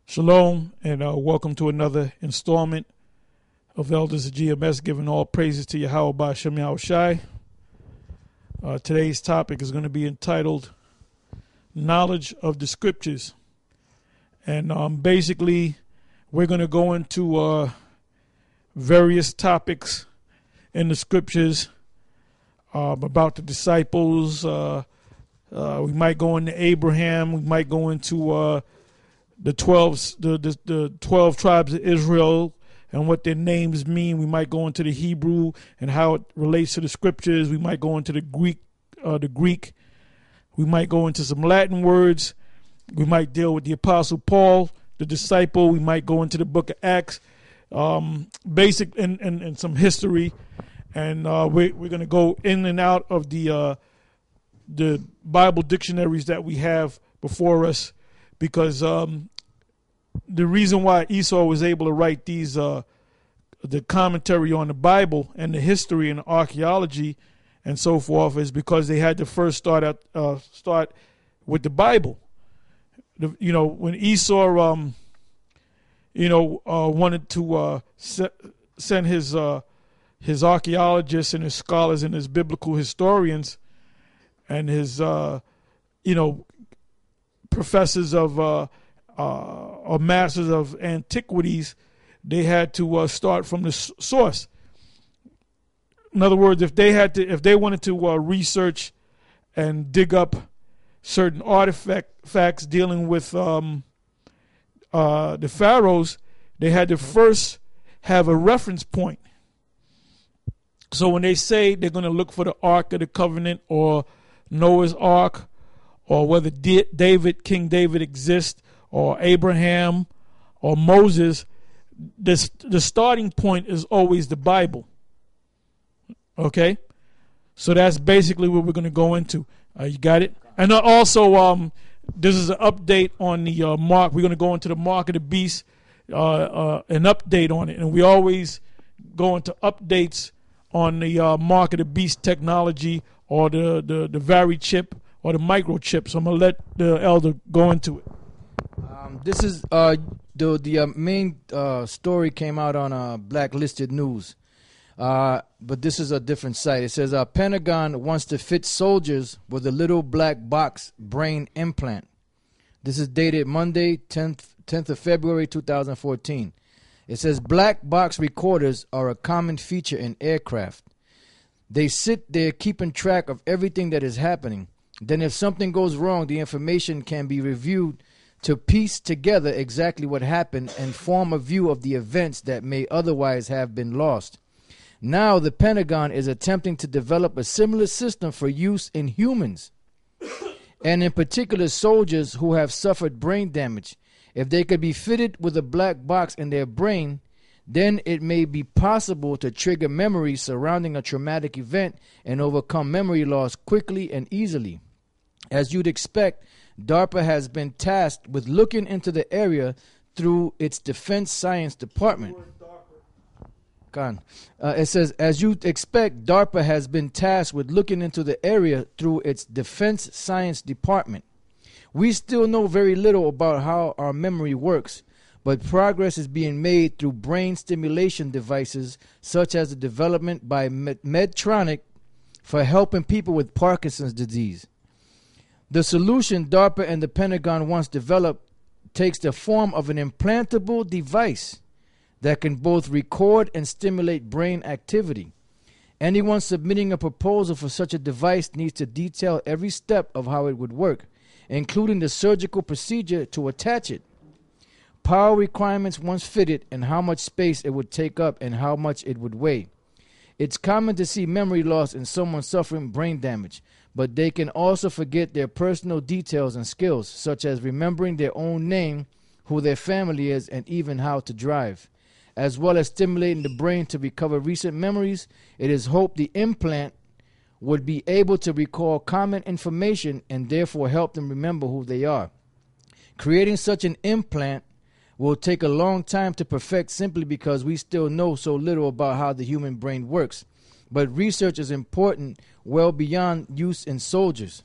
Shalom, and welcome to another installment of Elders of GMS, giving all praises to Yahweh by Shem Yahushai. Today's topic is going to be entitled Knowledge of the Scriptures. And basically, we're going to go into various topics in the Scriptures about the disciples. We might go into Abraham. We might go into the 12 tribes of Israel and what their names mean. We might go into the Hebrew and how it relates to the Scriptures. We might go into the Greek. We might go into some Latin words. We might deal with the Apostle Paul, the disciple. We might go into the book of Acts, basic and some history. And we're going to go in and out of the Bible dictionaries that we have before us, because the reason why Esau was able to write these the commentary on the Bible and the history and the archaeology and so forth is because they had to first start with the Bible. When Esau wanted to send his archaeologists and his scholars and his biblical historians and his professors of or masters of antiquities, they had to start from the source. In other words, if they wanted to research and dig up certain artifacts dealing with the pharaohs, they had to first have a reference point. So when they say they're going to look for the Ark of the Covenant or Noah's Ark, or whether King David exists, or Abraham, or Moses, the starting point is always the Bible. Okay? So that's basically what we're going to go into. You got it? And also, this is an update on the mark. We're going to go into the mark of the beast, an update on it. And we always go into updates on the mark of the beast technology, or the vari chip, or the microchip. So I'm going to let the elder go into it. This is the main story came out on Blacklisted News, but this is a different site. It says Pentagon wants to fit soldiers with a little black box brain implant. This is dated Monday, 10th of February 2014. It says black box recorders are a common feature in aircraft. They sit there keeping track of everything that is happening. Then if something goes wrong, the information can be reviewed to piece together exactly what happened and form a view of the events that may otherwise have been lost. Now the Pentagon is attempting to develop a similar system for use in humans, and in particular soldiers who have suffered brain damage. If they could be fitted with a black box in their brain, then it may be possible to trigger memories surrounding a traumatic event and overcome memory loss quickly and easily. As you'd expect, DARPA has been tasked with looking into the area through its Defense Science Department. It says, as you'd expect, DARPA has been tasked with looking into the area through its Defense Science Department. We still know very little about how our memory works, but progress is being made through brain stimulation devices such as the development by Medtronic for helping people with Parkinson's disease. The solution DARPA and the Pentagon once developed takes the form of an implantable device that can both record and stimulate brain activity. Anyone submitting a proposal for such a device needs to detail every step of how it would work, including the surgical procedure to attach it, power requirements once fitted, and how much space it would take up and how much it would weigh. It's common to see memory loss in someone suffering brain damage, but they can also forget their personal details and skills, such as remembering their own name, who their family is, and even how to drive. As well as stimulating the brain to recover recent memories, it is hoped the implant would be able to recall common information and therefore help them remember who they are. Creating such an implant will take a long time to perfect simply because we still know so little about how the human brain works. But research is important well beyond use in soldiers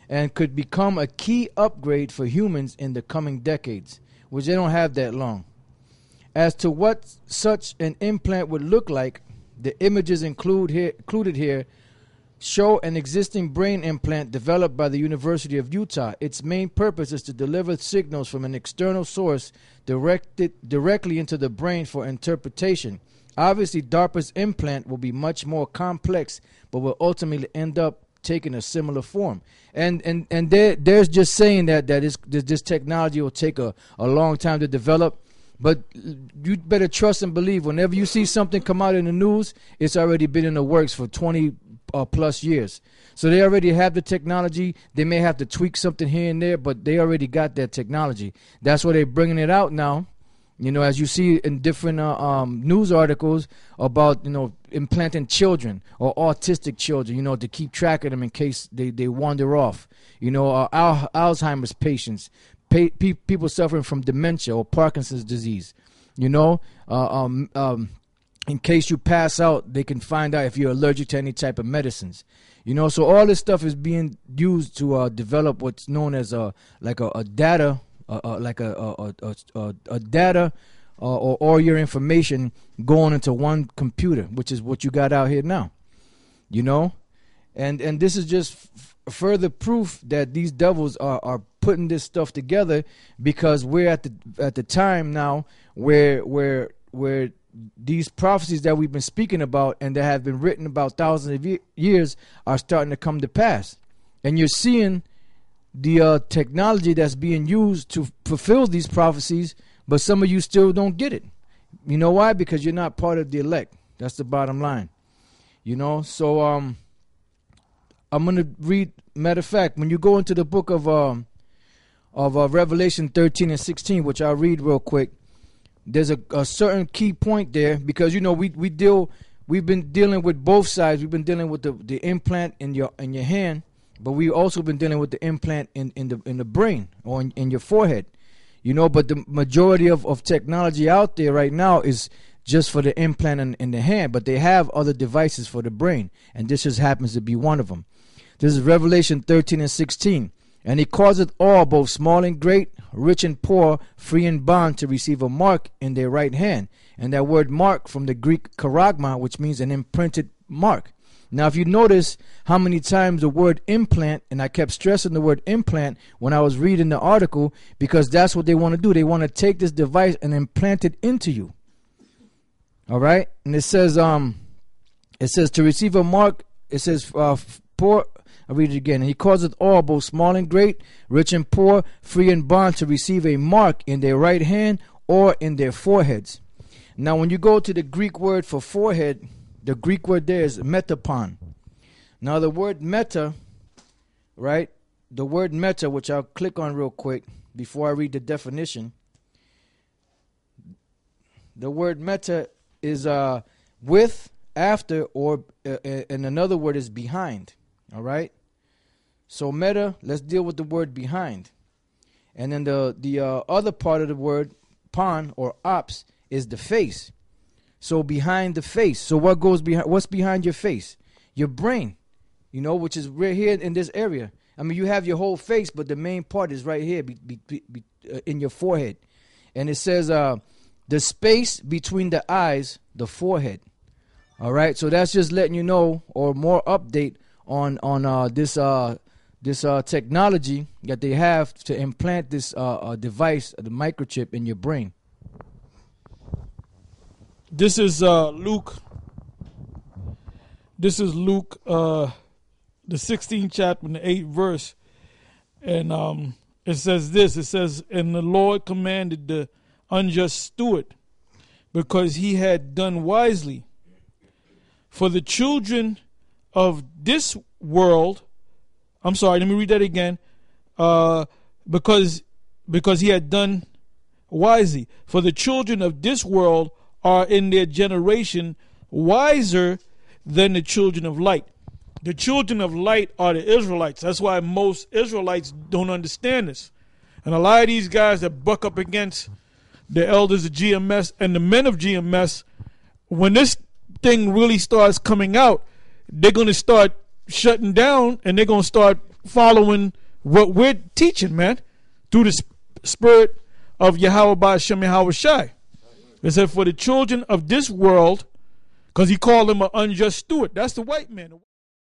and could become a key upgrade for humans in the coming decades. which they don't have that long. As to what such an implant would look like, the images included here show an existing brain implant developed by the University of Utah. Its main purpose is to deliver signals from an external source directly into the brain for interpretation. Obviously, DARPA's implant will be much more complex, but will ultimately end up taking a similar form. And there's just saying that this technology will take a long time to develop. But you better trust and believe whenever you see something come out in the news, it's already been in the works for 20 plus years. So they already have the technology. They may have to tweak something here and there, but they already got that technology. That's why they're bringing it out now. You know, as you see in different news articles about, implanting children or autistic children, to keep track of them in case they wander off. Alzheimer's patients. People suffering from dementia or Parkinson's disease, in case you pass out, they can find out if you're allergic to any type of medicines, so all this stuff is being used to develop what's known as a data, data or all your information going into one computer, which is what you got out here now, and this is just further proof that these devils are putting this stuff together, because we're at the time now where these prophecies that we've been speaking about and that have been written about thousands of years are starting to come to pass. And you're seeing the technology that's being used to fulfill these prophecies, but some of you still don't get it. You know why? Because you're not part of the elect. That's the bottom line. So I'm going to read, matter of fact, when you go into the book of Revelation 13 and 16, which I'll read real quick, there's a certain key point there, because we've been dealing with both sides. We've been dealing with the implant in your hand, but we've also been dealing with the implant in the brain or in your forehead. But the majority of technology out there right now is just for the implant in the hand, but they have other devices for the brain, and this just happens to be one of them. This is Revelation 13 and 16. And he causeth all, both small and great, rich and poor, free and bond, to receive a mark in their right hand. And that word mark from the Greek charagma, which means an imprinted mark. Now, if you notice how many times the word implant, and I kept stressing the word implant when I was reading the article, because that's what they want to do. They want to take this device and implant it into you. All right? And it says to receive a mark, it says poor. I'll read it again. And he causeth all, both small and great, rich and poor, free and bond, to receive a mark in their right hand or in their foreheads. Now, when you go to the Greek word for forehead, the Greek word there is metapon. Now, the word meta, right? The word meta, which I'll click on real quick before I read the definition. The word meta is with, after, or and another word is behind. All right? So meta, let's deal with the word behind. And then the other part of the word pon or ops is the face. So behind the face. So what's behind your face? Your brain, which is right here in this area. I mean, you have your whole face, but the main part is right here in your forehead. And it says the space between the eyes, the forehead. All right? So that's just letting you know, or more update on this technology that they have to implant this device, the microchip, in your brain. This is Luke. This is Luke, the 16th chapter, and the 8th verse. And it says this. It says, and the Lord commanded the unjust steward, because he had done wisely. For the children of this world, I'm sorry, let me read that again. Because he had done wisely. For the children of this world are in their generation wiser than the children of light. The children of light are the Israelites. That's why most Israelites don't understand this. And a lot of these guys that buck up against the elders of GMS and the men of GMS, when this thing really starts coming out, they're going to start shutting down, and they're going to start following what we're teaching, man, through the spirit of Yahweh Ba'ashem Yahweh Shai. It said, for the children of this world, because he called them an unjust steward. That's the white man.